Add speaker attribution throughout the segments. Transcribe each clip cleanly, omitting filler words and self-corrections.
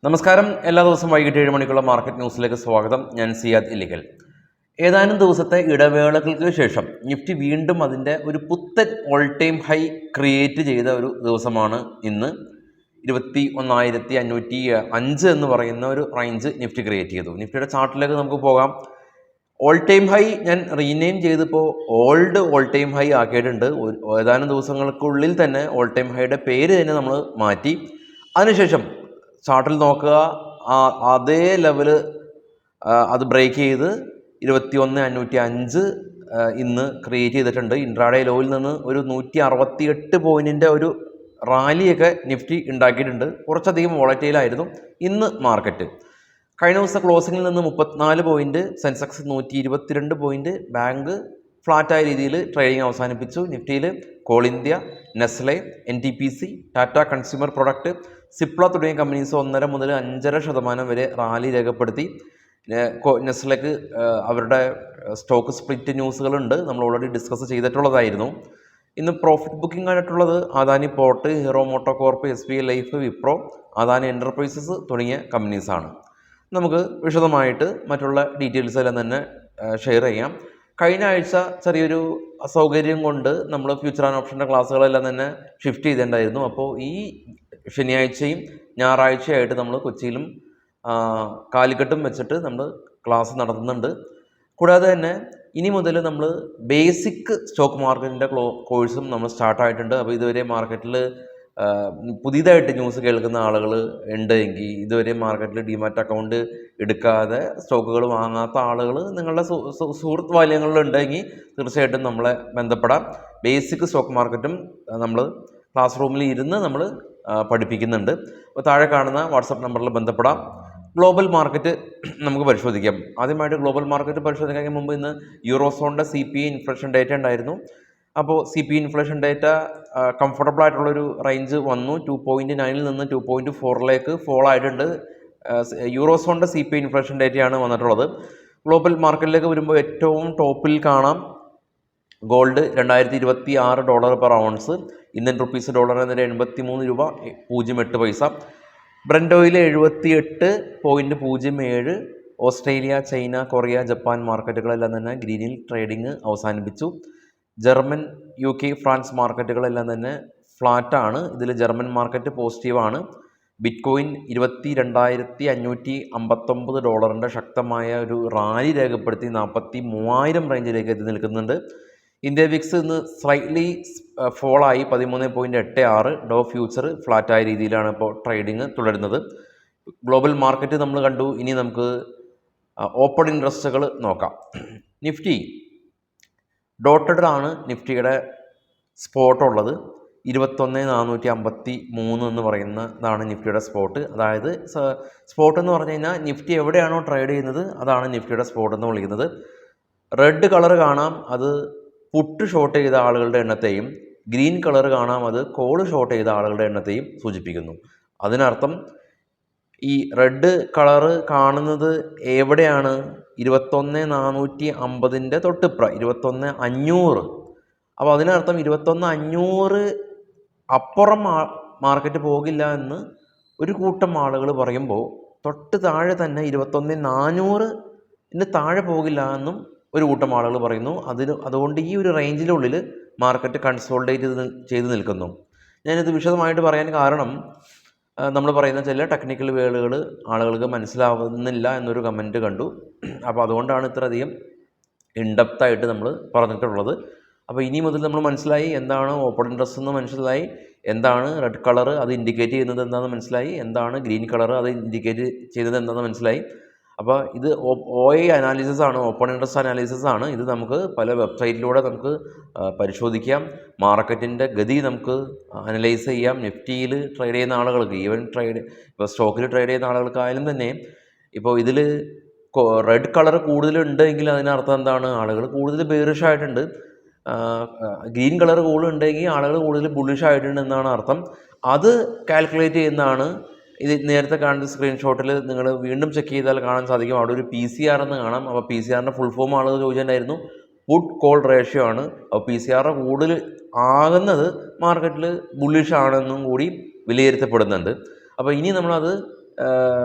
Speaker 1: നമസ്കാരം. എല്ലാ ദിവസവും വൈകിട്ട് 7 മണിക്കുള്ള മാർക്കറ്റ് ന്യൂസിലേക്ക് സ്വാഗതം. ഞാൻ സിയാദ് ഇല്ലിക്കൽ. ഏതാനും ദിവസത്തെ ഇടവേളകൾക്ക് ശേഷം നിഫ്റ്റി വീണ്ടും അതിൻ്റെ ഒരു പുത്തൻ ഓൾ ടൈം ഹൈ ക്രിയേറ്റ് ചെയ്ത ഒരു ദിവസമാണ് ഇന്ന്. 21,505 എന്ന് പറയുന്ന ഒരു റേഞ്ച് നിഫ്റ്റി ക്രിയേറ്റ് ചെയ്തു. നിഫ്റ്റിയുടെ ചാർട്ടിലേക്ക് നമുക്ക് പോകാം. ഓൾ ടൈം ഹൈ ഞാൻ റീനെയിം ചെയ്തിപ്പോൾ ഓൾഡ് ഓൾ ടൈം ഹൈ ആക്കിയിട്ടുണ്ട്. ഏതാനും ദിവസങ്ങൾക്കുള്ളിൽ തന്നെ ഓൾ ടൈം ഹൈയുടെ പേര് തന്നെ നമ്മൾ മാറ്റി. അതിനുശേഷം ചാർട്ടിൽ നോക്കുക, അതേ ലെവല് അത് ബ്രേക്ക് ചെയ്ത് 21,505 ഇന്ന് ക്രിയേറ്റ് ചെയ്തിട്ടുണ്ട്. ഇൻട്രാഡേ ലോയിൽ നിന്ന് ഒരു 168 പോയിൻറ്റിൻ്റെ ഒരു റാലിയൊക്കെ നിഫ്റ്റി ഉണ്ടാക്കിയിട്ടുണ്ട്. കുറച്ചധികം വോളറ്റൈലായിരുന്നു ഇന്ന് മാർക്കറ്റ്. കഴിഞ്ഞ ദിവസം ക്ലോസിങ്ങിൽ നിന്ന് 34 പോയിൻറ്റ്, സെൻസെക്സ് 122 പോയിൻറ്റ്, ബാങ്ക് ഫ്ലാറ്റായ രീതിയിൽ ട്രേഡിംഗ് അവസാനിപ്പിച്ചു. നിഫ്റ്റിയിൽ Coal India, Nestle, NTPC, Tata consumer product, Cipla തുടങ്ങിയ കമ്പനീസ് 1.5 മുതൽ 5.5% വരെ റാലി രേഖപ്പെടുത്തി. നെസ്ലയ്ക്ക് അവരുടെ സ്റ്റോക്ക് സ്പ്ലിറ്റ് ന്യൂസുകളുണ്ട്, നമ്മൾ ഓൾറെഡി ഡിസ്കസ് ചെയ്തിട്ടുള്ളതായിരുന്നു. ഇന്ന് പ്രോഫിറ്റ് ബുക്കിംഗ് ആയിട്ടുള്ളത് Adani port, hero MotoCorp, SBI life, Wipro, Adani enterprises തുടങ്ങിയ കമ്പനീസാണ്. നമുക്ക് വിശദമായിട്ട് മറ്റുള്ള ഡീറ്റെയിൽസ് എല്ലാം തന്നെ ഷെയർ ചെയ്യാം. കഴിഞ്ഞ ആഴ്ച ചെറിയൊരു അസൗകര്യം കൊണ്ട് നമ്മൾ ഫ്യൂച്ചർ ആൻഡ് ഓപ്ഷൻ്റെ ക്ലാസ്സുകളെല്ലാം തന്നെ ഷിഫ്റ്റ് ചെയ്തിട്ടുണ്ടായിരുന്നു. അപ്പോൾ ഈ ശനിയാഴ്ചയും ഞായറാഴ്ചയായിട്ട് നമ്മൾ കൊച്ചിയിലും കാലിക്കട്ടും വെച്ചിട്ട് നമ്മൾ ക്ലാസ് നടത്തുന്നുണ്ട്. കൂടാതെ തന്നെ ഇനി മുതൽ നമ്മൾ ബേസിക് സ്റ്റോക്ക് മാർക്കറ്റിൻ്റെ കോഴ്സും നമ്മൾ സ്റ്റാർട്ടായിട്ടുണ്ട്. അപ്പോൾ ഇതുവരെ മാർക്കറ്റിൽ പുതിയതായിട്ട് ന്യൂസ് കേൾക്കുന്ന ആളുകൾ ഉണ്ട് എങ്കിൽ, ഇതുവരെ മാർക്കറ്റിൽ ഡിമാറ്റ് അക്കൗണ്ട് എടുക്കാതെ സ്റ്റോക്കുകൾ വാങ്ങാത്ത ആളുകൾ നിങ്ങളുടെ സുഹൃത്ത് വലയങ്ങളിലുണ്ടെങ്കിൽ തീർച്ചയായിട്ടും നമ്മളെ ബന്ധപ്പെടാം. ബേസിക് സ്റ്റോക്ക് മാർക്കറ്റും നമ്മൾ ക്ലാസ് റൂമിൽ ഇരുന്ന് നമ്മൾ പഠിപ്പിക്കുന്നുണ്ട്. അപ്പോൾ താഴെ കാണുന്ന വാട്സപ്പ് നമ്പറിൽ ബന്ധപ്പെടാം. ഗ്ലോബൽ മാർക്കറ്റ് നമുക്ക് പരിശോധിക്കാം. ആദ്യമായിട്ട് ഗ്ലോബൽ മാർക്കറ്റ് പരിശോധിക്കാൻ മുമ്പ് ഇന്ന് യൂറോസോണിൻ്റെ CPI ഇൻഫ്ലേഷൻ ഡേറ്റ ഉണ്ടായിരുന്നു. അപ്പോൾ CPI ഇൻഫ്ലേഷൻ ഡേറ്റ കംഫർട്ടബിൾ ആയിട്ടുള്ളൊരു റേഞ്ച് വന്നു. 2.9 നിന്ന് 2.4 ഫോൾ ആയിട്ടുണ്ട്. യൂറോസോണിൻ്റെ CPI ഇൻഫ്ലേഷൻ ഡേറ്റയാണ് വന്നിട്ടുള്ളത്. ഗ്ലോബൽ മാർക്കറ്റിലേക്ക് വരുമ്പോൾ ഏറ്റവും ടോപ്പിൽ കാണാം gold $2026 per ounce. Indian rupees dollar എന്നതിന് 83 രൂപ 08 പൈസ. Brent oil 78.07. Australia, China, Korea, Japan മാർക്കറ്റുകളെല്ലാം തന്നെ ഗ്രീനിൽ ട്രേഡിംഗ് അവസാനിപ്പിച്ചു. ജർമ്മൻ, UK, ഫ്രാൻസ് മാർക്കറ്റുകളെല്ലാം തന്നെ ഫ്ലാറ്റാണ്. ഇതിൽ ജർമ്മൻ മാർക്കറ്റ് പോസിറ്റീവാണ്. ബിറ്റ്കോയിൻ $22,559 ശക്തമായ ഒരു റാലി രേഖപ്പെടുത്തി 43,000 റേഞ്ചിലേക്ക് എത്തി നിൽക്കുന്നുണ്ട്. ഇന്ത്യ വിക്സ് ഇന്ന് സ്ലൈറ്റ്ലി ഫോളായി 13.86. ഡോ ഫ്യൂച്ചർ ഫ്ലാറ്റായ രീതിയിലാണ് ഇപ്പോൾ ട്രേഡിങ് തുടരുന്നത്. ഗ്ലോബൽ മാർക്കറ്റ് നമ്മൾ കണ്ടു. ഇനി നമുക്ക് ഓപ്പൺ ഇൻട്രസ്റ്റുകൾ നോക്കാം. നിഫ്റ്റി ഡോട്ടഡ് ആണ് നിഫ്റ്റിയുടെ സ്പോട്ട് ഉള്ളത്. 21,453 എന്ന് പറയുന്നതാണ് നിഫ്റ്റിയുടെ സ്പോട്ട്. അതായത് സ്പോട്ട് എന്ന് പറഞ്ഞു കഴിഞ്ഞാൽ നിഫ്റ്റി എവിടെയാണോ ട്രേഡ് ചെയ്യുന്നത് അതാണ് നിഫ്റ്റിയുടെ സ്പോട്ട് എന്ന് വിളിക്കുന്നത്. റെഡ് കളർ കാണാം, അത് പുട്ട് ഷോർട്ട് ചെയ്ത ആളുകളുടെ എണ്ണത്തെയും, ഗ്രീൻ കളർ കാണാം, അത് കോൾ ഷോർട്ട് ചെയ്ത ആളുകളുടെ എണ്ണത്തെയും സൂചിപ്പിക്കുന്നു. അതിനർത്ഥം ഈ റെഡ് കളറ് കാണുന്നത് എവിടെയാണ്? 21,450 തൊട്ടിപ്പുറം 21,500. അപ്പോൾ അതിനർത്ഥം 21,500 അപ്പുറം മാർക്കറ്റ് പോകില്ല എന്ന് ഒരു കൂട്ടം ആളുകൾ പറയുമ്പോൾ, തൊട്ട് താഴെ തന്നെ 21,400 താഴെ പോകില്ല എന്നും ഒരു കൂട്ടം ആളുകൾ പറയുന്നു. അതുകൊണ്ട് ഈ ഒരു റേഞ്ചിനുള്ളിൽ മാർക്കറ്റ് കൺസോൾഡേറ്റ് ചെയ്ത് നിൽക്കുന്നു. ഞാനിത് വിശദമായിട്ട് പറയാൻ കാരണം, നമ്മൾ പറയുന്ന ചില ടെക്നിക്കൽ വേർഡുകൾ ആളുകൾക്ക് മനസ്സിലാവുന്നില്ല എന്നൊരു കമൻറ്റ് കണ്ടു. അപ്പോൾ അതുകൊണ്ടാണ് ഇത്രയധികം ഇൻഡെപ്തായിട്ട് നമ്മൾ പറഞ്ഞിട്ടുള്ളത്. അപ്പോൾ ഇനി മുതൽ നമ്മൾ മനസ്സിലായി എന്താണ് ഓപ്പൺ ഇൻട്രസ്റ്റ് എന്ന് മനസ്സിലായി, എന്താണ് റെഡ് കളർ അത് ഇൻഡിക്കേറ്റ് ചെയ്യുന്നത് എന്താണെന്ന് മനസ്സിലായി, എന്താണ് ഗ്രീൻ കളർ അത് ഇൻഡിക്കേറ്റ് ചെയ്യുന്നത് എന്താണെന്ന് മനസ്സിലായി. അപ്പോൾ ഇത് OI അനാലിസിസ് ആണ്, ഓപ്പൺ ഇൻട്രസ്റ്റ് അനാലിസിസ് ആണ്. ഇത് നമുക്ക് പല വെബ്സൈറ്റിലൂടെ നമുക്ക് പരിശോധിക്കാം. മാർക്കറ്റിൻ്റെ ഗതി നമുക്ക് അനലൈസ് ചെയ്യാം. നിഫ്റ്റിയിൽ ട്രേഡ് ചെയ്യുന്ന ആളുകൾക്ക്, ഈവൻ ഇപ്പോൾ സ്റ്റോക്കിൽ ട്രേഡ് ചെയ്യുന്ന ആളുകൾക്കായാലും തന്നെ, ഇപ്പോൾ ഇതിൽ റെഡ് കളർ കൂടുതലുണ്ടെങ്കിൽ അതിനർത്ഥം എന്താണ്? ആളുകൾ കൂടുതൽ ബെയറിഷ് ആയിട്ടുണ്ട്. ഗ്രീൻ കളർ കൂടുതലുണ്ടെങ്കിൽ ആളുകൾ കൂടുതൽ ബുള്ളിഷ് ആയിട്ടുണ്ട് എന്നാണ് അർത്ഥം. അത് കാൽക്കുലേറ്റ് ചെയ്യുന്നതാണ്. ഇത് നേരത്തെ കാണുന്ന സ്ക്രീൻഷോട്ടിൽ നിങ്ങൾ വീണ്ടും ചെക്ക് ചെയ്താൽ കാണാൻ സാധിക്കും. അവിടെ ഒരു PCR എന്ന് കാണാം. അപ്പോൾ PCRൻ്റെ ഫുൾ ഫോം ആളുകൾ ചോദിച്ചിട്ടുണ്ടായിരുന്നു. പുട്ട് കോൾ റേഷ്യോ ആണ്. അപ്പോൾ PCR കൂടുതൽ ആകുന്നത് മാർക്കറ്റിൽ ബുള്ളിഷ് ആണെന്നും കൂടി വിലയിരുത്തപ്പെടുന്നുണ്ട്. അപ്പോൾ ഇനി നമ്മളത്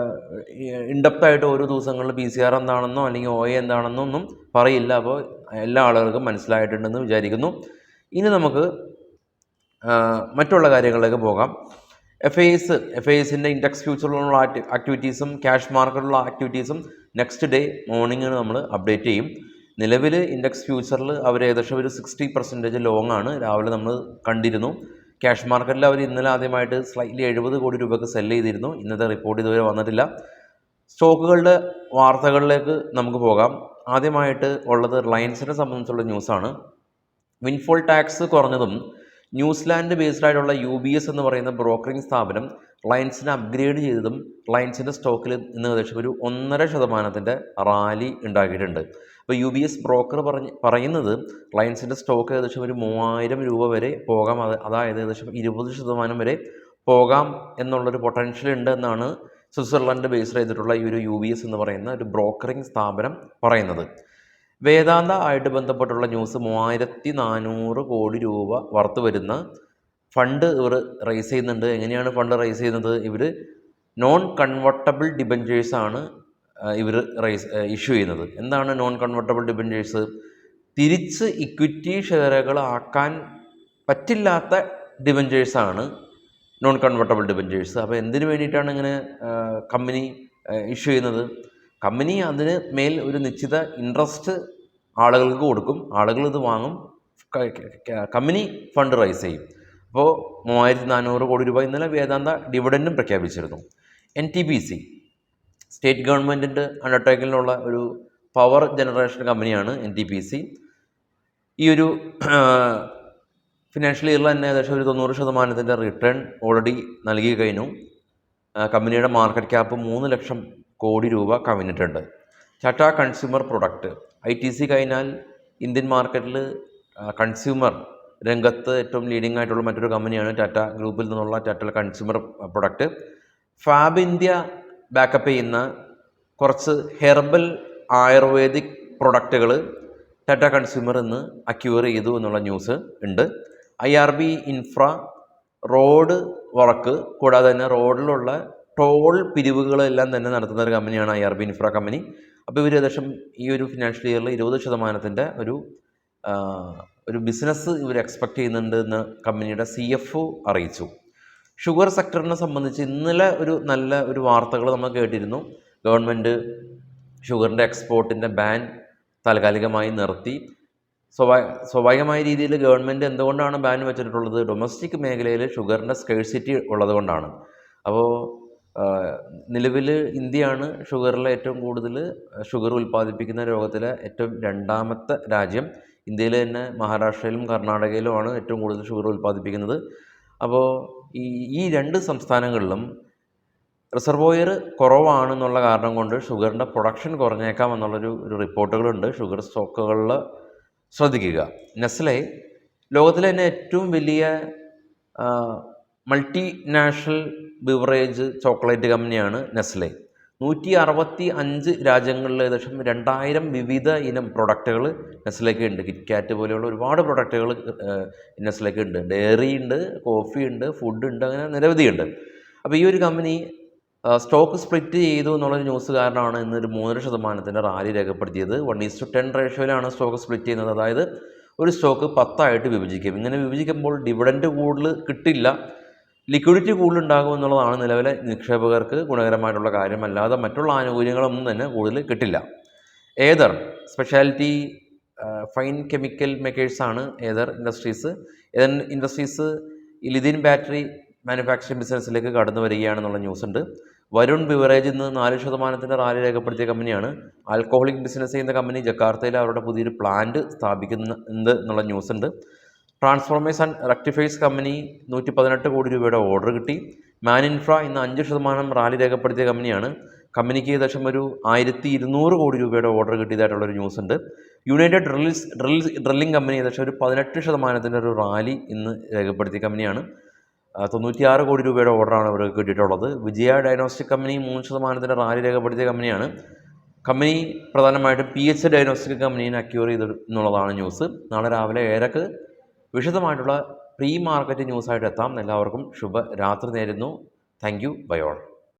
Speaker 1: ഇൻഡെപ്തായിട്ട് ഓരോ ദിവസങ്ങളിൽ PCR എന്താണെന്നോ അല്ലെങ്കിൽ OA എന്താണെന്നോ ഒന്നും പറയില്ല. അപ്പോൾ എല്ലാ ആളുകൾക്കും മനസ്സിലായിട്ടുണ്ടെന്ന് വിചാരിക്കുന്നു. ഇനി നമുക്ക് മറ്റുള്ള കാര്യങ്ങളിലേക്ക് പോകാം. FISൻ്റെ ഇൻഡെക്സ് ഫ്യൂച്ചറിലുള്ള ആക്ടിവിറ്റീസും ക്യാഷ് മാർക്കറ്റിലുള്ള ആക്ടിവിറ്റീസും നെക്സ്റ്റ് ഡേ മോർണിംഗിന് നമ്മൾ അപ്ഡേറ്റ് ചെയ്യും. നിലവിൽ ഇൻഡെക്സ് ഫ്യൂച്ചറിൽ അവർ ഏകദേശം ഒരു 60% ലോങ് ആണ്. രാവിലെ നമ്മൾ കണ്ടിരുന്നു. ക്യാഷ് മാർക്കറ്റിൽ അവർ ഇന്നലെ ആദ്യമായിട്ട് സ്ലൈറ്റ്ലി 70 കോടി രൂപയ്ക്ക് സെല്ല് ചെയ്തിരുന്നു. ഇന്നത്തെ റിപ്പോർട്ട് ഇതുവരെ വന്നിട്ടില്ല. സ്റ്റോക്കുകളുടെ വാർത്തകളിലേക്ക് നമുക്ക് പോകാം. ആദ്യമായിട്ട് ഉള്ളത് റിലയൻസിനെ സംബന്ധിച്ചുള്ള ന്യൂസാണ്. വിൻഫോൾ ടാക്സ് കുറഞ്ഞതും ന്യൂസിലാൻഡ് ബേസ്ഡ് ആയിട്ടുള്ള UBS എന്ന് പറയുന്ന ബ്രോക്കറിംഗ് സ്ഥാപനം റിലയൻസിനെ അപ്ഗ്രേഡ് ചെയ്തതും റിലയൻസിൻ്റെ സ്റ്റോക്കിൽ ഇന്ന് ഏകദേശം ഒരു 1.5% റാലി ഉണ്ടാക്കിയിട്ടുണ്ട്. അപ്പോൾ UBS ബ്രോക്കർ പറയുന്നത് റിലയൻസിൻ്റെ സ്റ്റോക്ക് ഏകദേശം ഒരു 3000 രൂപ വരെ പോകാം, അതായത് ഏകദേശം 20% വരെ പോകാം എന്നുള്ളൊരു പൊട്ടൻഷ്യൽ ഉണ്ട് എന്നാണ് സ്വിറ്റ്സർലൻഡ് ബേസ്ഡ് ചെയ്തിട്ടുള്ള ഈ ഒരു UBS എന്ന് പറയുന്ന ഒരു ബ്രോക്കറിംഗ് സ്ഥാപനം പറയുന്നത്. വേദാന്ത ആയിട്ട് ബന്ധപ്പെട്ടുള്ള ന്യൂസ് 3400 കോടി രൂപ വർത്ത് വരുന്ന ഫണ്ട് ഇവർ റേസ് ചെയ്യുന്നുണ്ട്. എങ്ങനെയാണ് ഫണ്ട് റേസ് ചെയ്യുന്നത്? ഇവർ നോൺ കൺവെർട്ടബിൾ ഡിബഞ്ചേഴ്സാണ് ഇവർ ഇഷ്യൂ ചെയ്യുന്നത്. എന്താണ് നോൺ കൺവെർട്ടബിൾ ഡിബഞ്ചേഴ്സ്? തിരിച്ച് ഇക്വിറ്റി ഷെയറുകളാക്കാൻ പറ്റില്ലാത്ത ഡിബഞ്ചേഴ്സാണ് നോൺ കൺവെർട്ടബിൾ ഡിബഞ്ചേഴ്സ്. അപ്പോൾ എന്തിനു വേണ്ടിയിട്ടാണ് ഇങ്ങനെ കമ്പനി ഇഷ്യൂ ചെയ്യുന്നത്? കമ്പനി അതിന് മേൽ ഒരു നിശ്ചിത ഇൻട്രസ്റ്റ് ആളുകൾക്ക് കൊടുക്കും, ആളുകൾ ഇത് വാങ്ങും, കമ്പനി ഫണ്ട് റൈസ് ചെയ്യും. അപ്പോൾ 3400 കോടി രൂപ ഇന്നലെ വേദാന്ത ഡിവിഡൻഡും പ്രഖ്യാപിച്ചിരുന്നു. NTPC സ്റ്റേറ്റ് ഗവൺമെൻറ്റിൻ്റെ അണ്ടർടേക്കിങ്ങിലുള്ള ഒരു പവർ ജനറേഷൻ കമ്പനിയാണ് NTPC. ഈ ഒരു ഫിനാൻഷ്യൽ ഇയറിൽ തന്നെ ഏകദേശം ഒരു 90% റിട്ടേൺ ഓൾറെഡി നൽകി കഴിഞ്ഞു. കമ്പനിയുടെ മാർക്കറ്റ് ക്യാപ്പ് 3 ലക്ഷം കോടി രൂപ കവിഞ്ഞിട്ടുണ്ട്. ടാറ്റ കൺസ്യൂമർ പ്രൊഡക്റ്റ് ITC കഴിഞ്ഞാൽ ഇന്ത്യൻ മാർക്കറ്റിൽ കൺസ്യൂമർ രംഗത്ത് ഏറ്റവും ലീഡിംഗ് ആയിട്ടുള്ള മറ്റൊരു കമ്പനിയാണ് ടാറ്റ ഗ്രൂപ്പിൽ നിന്നുള്ള Tata consumer product. Fab India backup ചെയ്യുന്ന കുറച്ച് ഹെർബൽ ആയുർവേദിക് പ്രൊഡക്റ്റുകൾ ടാറ്റ കൺസ്യൂമർ ഇന്ന് അക്യൂർ ചെയ്തു എന്നുള്ള ന്യൂസ് ഉണ്ട്. IRB ഇൻഫ്ര റോഡ് വർക്ക് കൂടാതെ തന്നെ റോഡിലുള്ള ടോൾ പിരിവുകളെല്ലാം തന്നെ നടത്തുന്ന ഒരു കമ്പനിയാണ് IRB ഇൻഫ്ര കമ്പനി. അപ്പോൾ ഇവർ ഏകദേശം ഈ ഒരു ഫിനാൻഷ്യൽ ഇയറിൽ 20% ഒരു ബിസിനസ് ഇവർ എക്സ്പെക്റ്റ് ചെയ്യുന്നുണ്ട് എന്ന് കമ്പനിയുടെ CFO അറിയിച്ചു. ഷുഗർ സെക്ടറിനെ സംബന്ധിച്ച് ഇന്നലെ നല്ല ഒരു വാർത്തകൾ നമ്മൾ കേട്ടിരുന്നു. ഗവൺമെൻറ് ഷുഗറിൻ്റെ എക്സ്പോർട്ടിൻ്റെ ബാൻ താൽക്കാലികമായി നിർത്തി. സ്വാഭാവികമായ രീതിയിൽ ഗവൺമെൻറ് എന്തുകൊണ്ടാണ് ബാൻ വെച്ചിട്ടുള്ളത്? ഡൊമസ്റ്റിക് മേഖലയിൽ ഷുഗറിൻ്റെ സ്കേഴ്സിറ്റി ഉള്ളതുകൊണ്ടാണ്. അപ്പോൾ നിലവിൽ ഇന്ത്യയാണ് ഷുഗറിലെ ഏറ്റവും കൂടുതൽ ഷുഗർ ഉൽപ്പാദിപ്പിക്കുന്ന ലോകത്തിലെ ഏറ്റവും 2ാമത്തെ രാജ്യം. ഇന്ത്യയിൽ തന്നെ മഹാരാഷ്ട്രയിലും കർണാടകയിലുമാണ് ഏറ്റവും കൂടുതൽ ഷുഗർ ഉൽപ്പാദിപ്പിക്കുന്നത്. അപ്പോൾ ഈ 2 സംസ്ഥാനങ്ങളിലും റിസർവോയർ കുറവാണെന്നുള്ള കാരണം കൊണ്ട് ഷുഗറിൻ്റെ പ്രൊഡക്ഷൻ കുറഞ്ഞേക്കാം എന്നുള്ളൊരു റിപ്പോർട്ടുകളുണ്ട്. ഷുഗർ സ്റ്റോക്കുകളിൽ ശ്രദ്ധിക്കുക. നെസ്ലെ ലോകത്തിലെ തന്നെ ഏറ്റവും വലിയ മൾട്ടിനാഷണൽ ബിവറേജ് ചോക്ലേറ്റ് കമ്പനിയാണ് നെസ്ലെ. 165 രാജ്യങ്ങളിൽ ഏകദേശം 2000 വിവിധ ഇനം പ്രൊഡക്റ്റുകൾ നെസ്ലേക്ക് ഉണ്ട്. കിറ്റ്കാറ്റ് പോലെയുള്ള ഒരുപാട് പ്രൊഡക്റ്റുകൾ നെസ്ലേക്ക് ഉണ്ട്. ഡയറി ഉണ്ട്, കോഫി ഉണ്ട്, ഫുഡ് ഉണ്ട്, അങ്ങനെ നിരവധിയുണ്ട്. അപ്പോൾ ഈ ഒരു കമ്പനി സ്റ്റോക്ക് സ്പ്ലിറ്റ് ചെയ്തു എന്നുള്ളൊരു ന്യൂസ് കാരണമാണ് ഇന്നൊരു 3% റാലി രേഖപ്പെടുത്തിയത്. 1:10 റേഷ്യോയിലാണ് സ്റ്റോക്ക് സ്പ്ലിറ്റ് ചെയ്യുന്നത്. അതായത് ഒരു സ്റ്റോക്ക് 10 വിഭജിക്കും. ഇങ്ങനെ വിഭജിക്കുമ്പോൾ ഡിവിഡൻഡ് കൂടുതൽ കിട്ടില്ല, ലിക്വിഡിറ്റി കൂടുതലുണ്ടാകും എന്നുള്ളതാണ് നിലവിലെ നിക്ഷേപകർക്ക് ഗുണകരമായിട്ടുള്ള കാര്യം. അല്ലാതെ മറ്റുള്ള ആനുകൂല്യങ്ങളൊന്നും തന്നെ കൂടുതൽ കിട്ടില്ല. ഏതർ സ്പെഷ്യാലിറ്റി ഫൈൻ കെമിക്കൽ മേക്കേഴ്സാണ് Aether Industries. Aether Industries lithium battery manufacturing ബിസിനസ്സിലേക്ക് കടന്നു വരികയാണെന്നുള്ള ന്യൂസ് ഉണ്ട്. വരുൺ ബിവറേജ് ഇന്ന് 4% റാലി രേഖപ്പെടുത്തിയ കമ്പനിയാണ്. ആൽക്കഹോളിക് ബിസിനസ് ചെയ്യുന്ന കമ്പനി ജക്കാർത്തയിൽ അവരുടെ പുതിയൊരു പ്ലാന്റ് സ്ഥാപിക്കുന്നുണ്ട് എന്നുള്ള ന്യൂസ് ഉണ്ട്. ട്രാൻസ്ഫോർമേഴ്സ് ആൻഡ് റെക്ടിഫയേഴ്സ് കമ്പനി 118 കോടി രൂപയുടെ ഓർഡർ കിട്ടി. മാനിൻഫ്ര ഇന്ന് 5% റാലി രേഖപ്പെടുത്തിയ കമ്പനിയാണ്. കമ്പനിക്ക് ഏകദേശം ഒരു 1200 കോടി രൂപയുടെ ഓർഡർ കിട്ടിയതായിട്ടുള്ളൊരു ന്യൂസ് ഉണ്ട്. യുണൈറ്റഡ് ഡ്രില്ലിംഗ് കമ്പനി ഏകദേശം ഒരു 18% ഒരു റാലി ഇന്ന് രേഖപ്പെടുത്തിയ കമ്പനിയാണ്. 96 കോടി രൂപയുടെ ഓർഡറാണ് അവർക്ക് കിട്ടിയിട്ടുള്ളത്. വിജയ ഡയഗ്നോസ്റ്റിക് കമ്പനി 3% റാലി രേഖപ്പെടുത്തിയ കമ്പനിയാണ്. കമ്പനി പ്രധാനമായിട്ടും PH ഡയഗ്നോസ്റ്റിക് കമ്പനീനെ അക്യൂർ ചെയ്തു എന്നുള്ളതാണ് ന്യൂസ്. നാളെ രാവിലെ 7:00 വിശദമായിട്ടുള്ള പ്രീ മാർക്കറ്റ് ന്യൂസായിട്ട് എത്താം. എല്ലാവർക്കും ശുഭരാത്രി നേരുന്നു. Thank you. Bye all.